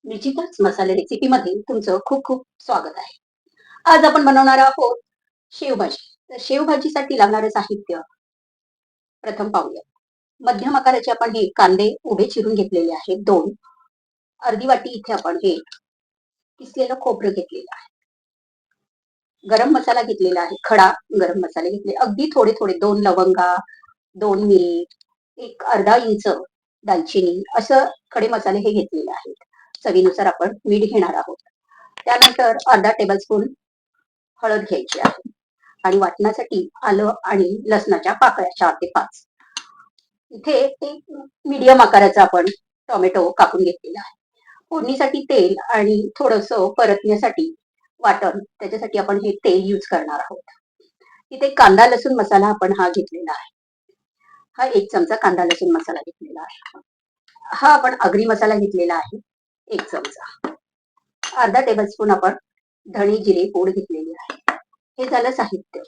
निश्चितच मसाले रेसिपीमध्ये तुमचं खूप खूप स्वागत आहे. आज आपण बनवणार आहोत शेवभाजी. तर शेवभाजीसाठी लागणारं साहित्य प्रथम पाहूया. मध्यम आकाराचे आपण हे कांदे उभे चिरून घेतलेले आहेत 2. अर्धी वाटी इथे आपण हे किसलेलं खोबरं घेतलेलं आहे. गरम मसाला घेतलेला आहे. खडा गरम मसाले घेतले. अगदी थोडे-थोडे 2 लवंगा, 2 मिरी, एक अर्धा इंच दालचिनी असं खडे मसाले हे घेतलेले आहेत. चवीनुसार आपण मीठ घेणार आहोत. त्यानंतर अर्धा टेबलस्पून हळद घ्यायची आहे आणि वाटण्यासाठी आलं आणि लसणाच्या पाकळ्या 4 ते 5. इथे एक मीडियम आकाराचा आपण टोमॅटो कापून घेतलेला आहे. फोडणीसाठी तेल आणि थोडंसं परतण्यासाठी वाटण त्याच्यासाठी आपण हे तेल यूज करणार आहोत. इथे कांदा लसूण मसाला आपण हा घेतलेला आहे. हा 1 चमचा कांदा लसूण मसाला घेतलेला आहे. हा आपण आगरी मसाला घेतलेला आहे 1 चमचा. अर्धा टेबलस्पून आपण धणे जिरे पूड घेतलेली आहे. हे झालं साहित्य.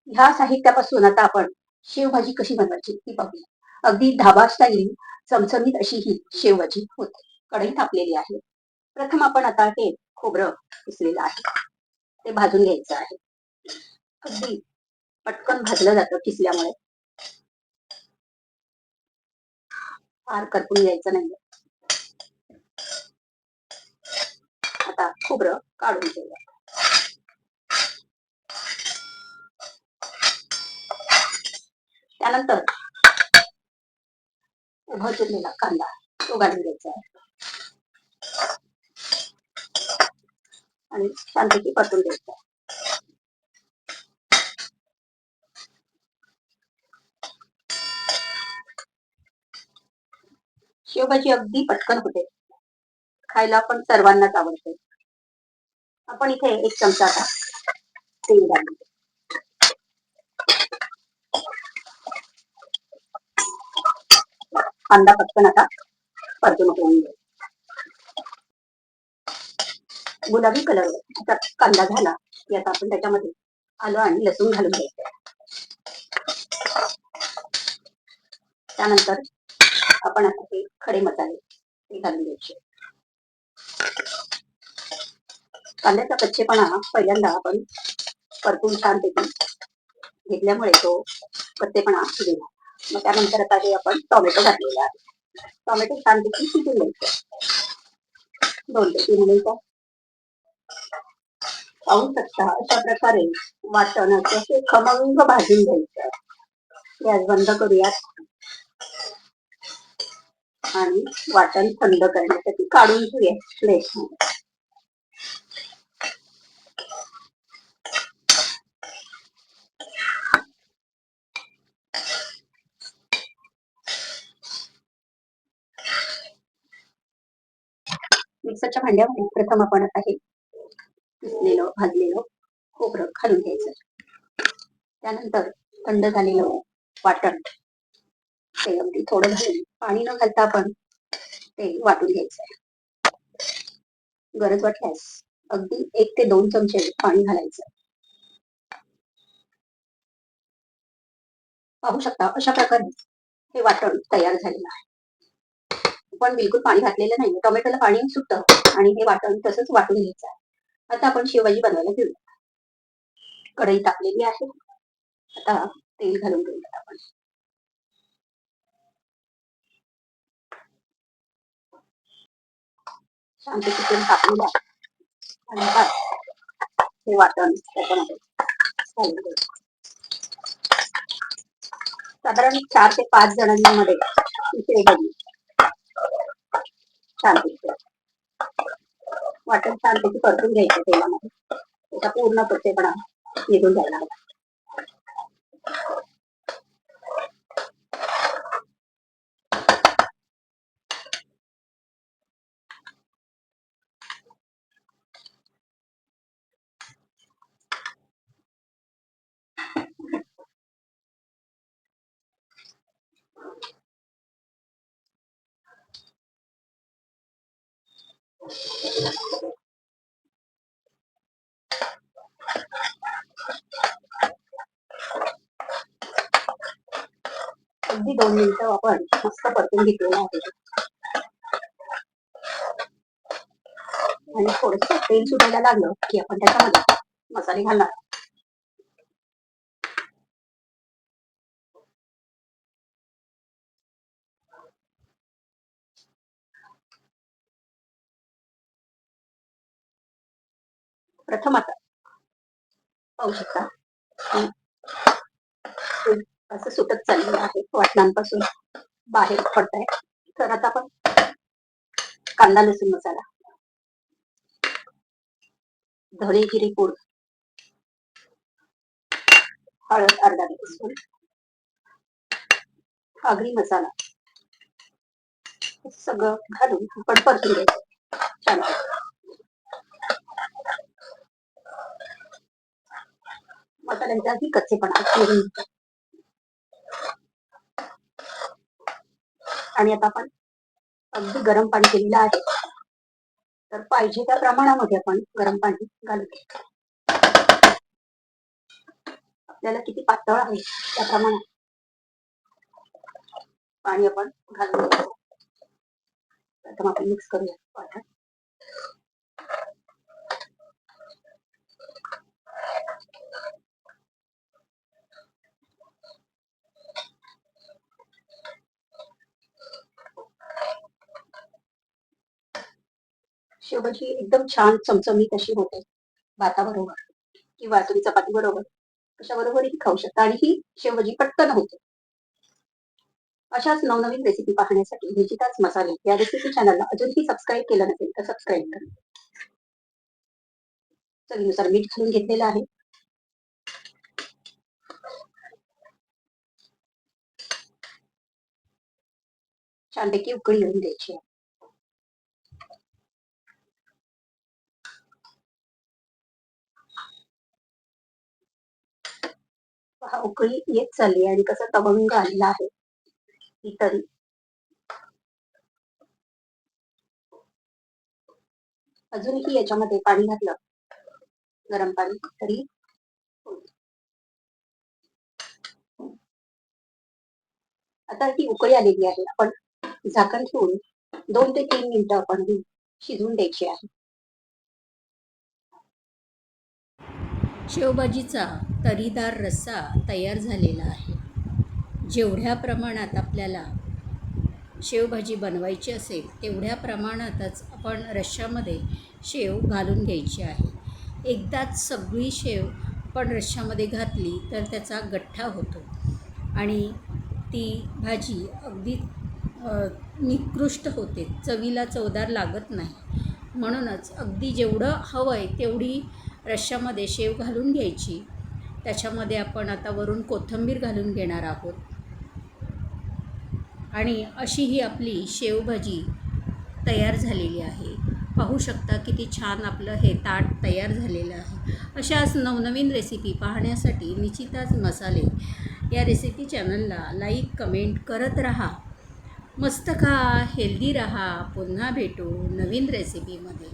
ह्या साहित्यापासून आता आपण शेवभाजी कशी बनवायची ती पाहूया. अगदी धाबा स्टाईल चमचमीत अशी ही शेवभाजी होते. कढई तापलेली आहे. प्रथम आपण आता हे खोबरं किसलेलं आहे ते भाजून घ्यायचं आहे. अगदी पटकन भाजलं जातं किसल्यामुळे. फार करपून घ्यायचं नाहीये. आता खोबरं काढून घेऊया. त्यानंतर उभा चिरलेला कांदा तो घालून घ्यायचा आहे आणि छानपैकी परतून घ्यायचा आहे. शेवभाजी अगदी पटकन होते. खायला पण सर्वांनाच आवडते. आपण इथे 1 चमचा आता तेल घालून कांदा पटकन आता परतून होऊन जाईल. गुलाबी कलर आता कांदा झाला की आता आपण त्याच्यामध्ये आलं आणि लसूण घालून घ्यायचं. त्यानंतर आपण आता ते खडे मसाले ते घालून घ्यायचे. कांद्याचा कच्चेपणा पहिल्यांदा आपण परतून छानपैकी घेतल्यामुळे तो कच्चेपणा गेला. मग त्यानंतर आता हे आपण टोमॅटो घातलेला आहे. टोमॅटो छानपैकी शिजून घ्यायचं 2 ते 3 मिनिटं. पाहू शकता अशा प्रकारे वाटण असे खमंग भाजून घ्यायचं. गॅस बंद करूयात आणि वाटण थंड करण्यासाठी काढून घेऊया प्लेटमध्ये. मिक्सरच्या भांड्यामध्ये प्रथम आपण आता हे किसलेलं भाजलेलं खोबरं घालून घ्यायचं. त्यानंतर थंड झालेलं वाटण ते अगदी थोडं घालून पाणी न घालता आपण ते वाटून घ्यायचं. गरज वाटल्यास अगदी 1 ते 2 चमचे पाणी घालायचं. पाहू शकता अशा प्रकारे हे वाटण तयार झालेलं आहे. पण बिलकुल पाणी घातलेलं नाही. टोमॅटोला पाणी सुटतं आणि हे वाटण तसंच वाटून घ्यायचं आहे. आता आपण शेवभाजी बनवायला घेऊया. कढई तापलेली आहे. आता तेल घालून घेऊयात आपण. छानपैकी तेल तापलेलं आहे आणि आता हे वाटण त्याच्यामध्ये घालून घ्यायचं. साधारण 4 ते 5 जणांमध्ये ही शेवभाजी छानपैकी वाटण छानपैकी परतून घ्यायचं तेलामध्ये. त्याचा पूर्ण कच्चेपणा निघून जायला हवा. अगदी 2 मिनिटं आपण मस्त परतून घेतलेलं आहे. आणि थोडंसं तेल सुटायला लागलं की आपण त्याच्यामध्ये मसाले घालणार. प्रथम आता पाहू शकता की तेल असं सुटत चाललेलं आहे, वाटणांपासून बाहेर पडत आहे. तर आता आपण कांदा लसूण मसाला, धने जिरे पूड, हळद अर्धा टीस्पून, आगरी मसाला सगळं घालून आपण परतून घ्यायचं छान. मसाल्यांचा आधी कच्चेपणा निघून जातो. आणि आता आपण अगदी गरम पाणी केलेलं आहे, तर पाहिजे त्या प्रमाणामध्ये आपण गरम पाणी घालू. आपल्याला किती पातळ आहे त्या प्रमाणात पाणी आपण घालून घ्यायचं. प्रथम आपण मिक्स करूया वाटण. शेवभाजी एकदम छान चमचमीत अशी होते, भाताबरोबर किंवा तुम्ही चपाती बरोबर कशाबरोबरही खाऊ शकता. आणि ही शेवभाजी पटकन होते. अशाच नवनवीन रेसिपी पाहण्यासाठी निशिताच मसाले या रेसिपी चॅनलला अजूनही सबस्क्राईब केलं नसेल तर सबस्क्राईब करा. चवीनुसार मीठ घालून घेतलेलं आहे. छानपैकी उकळी येऊन द्यायची. पहा उकळी येत चालली आणि कसं तवंग आलेला आहे. ही तरी अजूनही याच्यामध्ये पाणी घातलं, गरम पाणी, तरी आता ही उकळी आलेली आहे. आपण झाकण ठेवून 2 ते 3 मिनिटं आपण ही शिजवून द्यायची आहे. शेवभाजीचा तरीदार रस्सा तयार झालेला आहे. जेवढ्या प्रमाणात आपल्याला शेवभाजी बनवायची असेल तेवढ्या प्रमाणातच आपण रश्श्यामध्ये शेव घालून घ्यायची आहे. एकदाच सगळी शेव आपण रश्श्यामध्ये घातली तर त्याचा गठ्ठा होतो आणि ती भाजी अगदी निकृष्ट होते, चवीला चवदार लागत नाही. म्हणूनच अगदी जेवढं हवं आहे तेवढी रश्श्यामध्ये शेव घालून घ्यायची. त्याच्यामध्ये आपण आता वरून कोथिंबीर घालून घेणार आहोत आणि अशी ही आपली शेवभाजी तयार झालेली आहे. पाहू शकता किती छान आपलं हे ताट तयार झालेलं आहे. अशाच नवनवीन रेसिपी पाहण्यासाठी निशिताच मसाले या रेसिपी चॅनलला लाईक कमेंट करत राहा. मस्त खा, हेल्दी राहा. पुन्हा भेटू नवीन रेसिपीमध्ये.